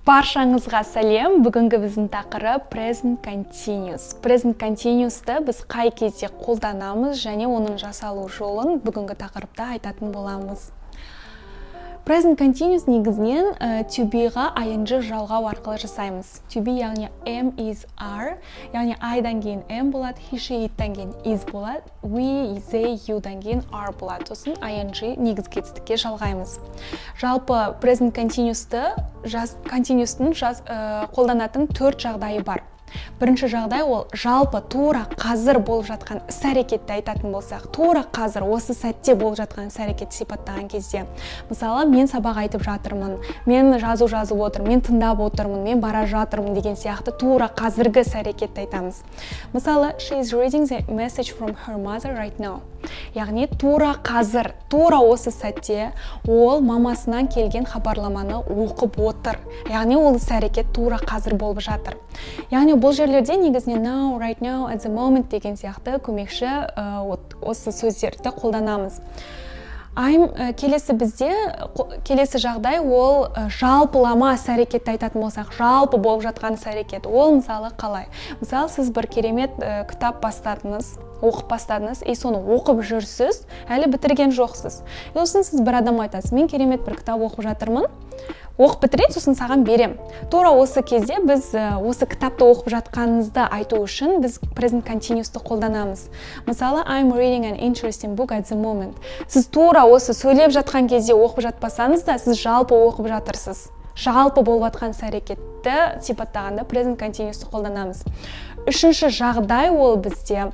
Баршаңызға сәлем. Бүгінгі біздің тақырып present continuous. Present continuous'ты біз қай кезде қолданамыз және оның жасалу жолын бүгінгі тақырыпта айтатын боламыз. Present continuous негізінен to be-ға ing жалғау арқылы жасаймыз. To be яғни am, is, are, яғни I-дан кейін am болады, he, she, it-дан кейін is болады, we, they, you-дан кейін are болады. Сосын ing негізгі етістікке жалғаймыз. Жалпы present continuous-тың қолданатын 4 жағдайы бар. Бірінші жағдай ол жалпы тура қазір болып жатқан іс-әрекетті айтатын болсақ, тура қазір осы сәтте болып жатқан іс-әрекетті сипаттаған кезде. Мысалы, мен сабақ айтып жатырмын, мен жазу жазып отырмын, мен тыңдап отырмын, мен бара жатырмын деген сияқты тура қазіргі іс-әрекетті айтамыз. Мысалы, she is reading the message from her mother right now. Яғни тура қазір, тура осы сәтте ол мамасынан келген хабарламаны оқып отыр. Яғни ол іс-әрекет тура қазір болып жатыр. Яғни бұл жерлерде негізінен now, right now, at the moment деген сияқты көмекші осы сөздерді қолданамыз. Келесі жағдай ол жалпылама іс-әрекетті айтатын болсақ, жалпы болып жатқан іс-әрекет. Ол мысалы қалай? Мысалы, сіз бір керемет кітап бастадыңыз, оқып бастадыңыз, соны оқып жүрсіз, әлі бітірген жоқсыз. Сосын сіз бір адам айтасыз, мен керемет бір кітап оқып жатырмын, оқып бітірейін, сосын саған берем. Тура осы кезде біз осы кітапты оқып жатқаныңызды айту үшін біз present continuous'ты қолданамыз. Мысалы, I'm reading an interesting book at the moment. Сіз тура осы сөйлеп жатқан кезде оқып жатпасаңыз да, сіз жалпы оқып жатырсыз. Жалпы болып жатқан іс-әрекетті сипаттағанда present continuous'ты қолданамыз. Үшінші жағдай ол бізде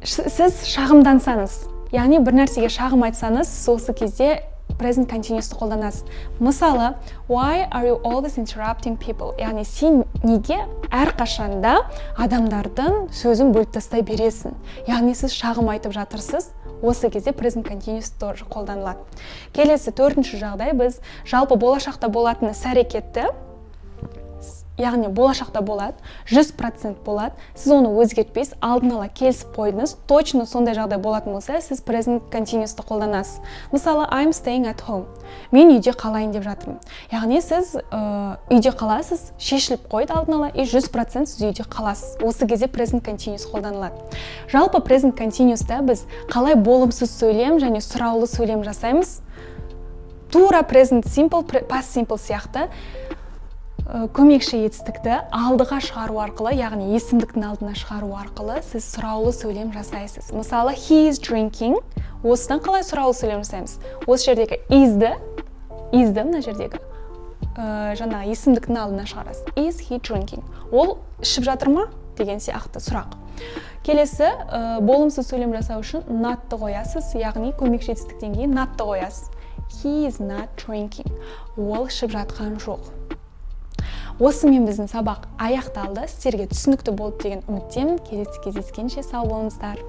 сіз шағымдансаңыз, яғни бір нәрсеге шағым айтсаңыз, осы кезде present continuous'ты қолданасыз. Мысалы, why are you always interrupting people? Яғни сен неге әрқашанда адамдардың сөзін бөліп тастай бересің? Яғни сіз шағым айтып жатырсыз, осы кезде present continuous тоже қолданылады. Келесі төртінші жағдай біз жалпы болашақта болатын іс-әрекетті, яғни болашақта болады, 100% болады, сіз оны өзгертпейсіз, алдын ала келісіп қойдыңыз, точно сондай жағдай болатын болса, сіз present continuous'ты қолданасыз. Мысалы, I'm staying at home. Мен үйде қалайын деп жатырмын. Яғни сіз үйде қаласыз, шешіліп қойды алдын ала, 100% сіз үйде қаласыз. Осы кезде present continuous қолданылады. Жалпы present continuous'та біз қалай болымсыз сөйлем және сұраулы сөйлем жасаймыз? Тура present simple, past simple сияқты көмекші етістікті алдыға шығару арқылы, яғни есімдіктің алдына шығару арқылы сіз сұраулы сөйлем жасайсыз. Мысалы, he is drinking. Осыдан қалай сұраулы сөйлем жасаймыз? Осы жердегі is-ді мына жердегі жаңа есімдіктің алдына шығарасыз. Is he drinking? Ол ішіп жатыр ма? Деген сияқты сұрақ. Келесі, болымсыз сөйлем жасау үшін not'ты қоясыз, яғни көмекші етістіктен кейін not'ты қоясыз. He is not drinking. Ол ішіп жатқан жоқ. Осымен біздің сабақ аяқталды. Сіздерге түсінікті болып деген үміттемін. Кездескенше сау болыңыздар.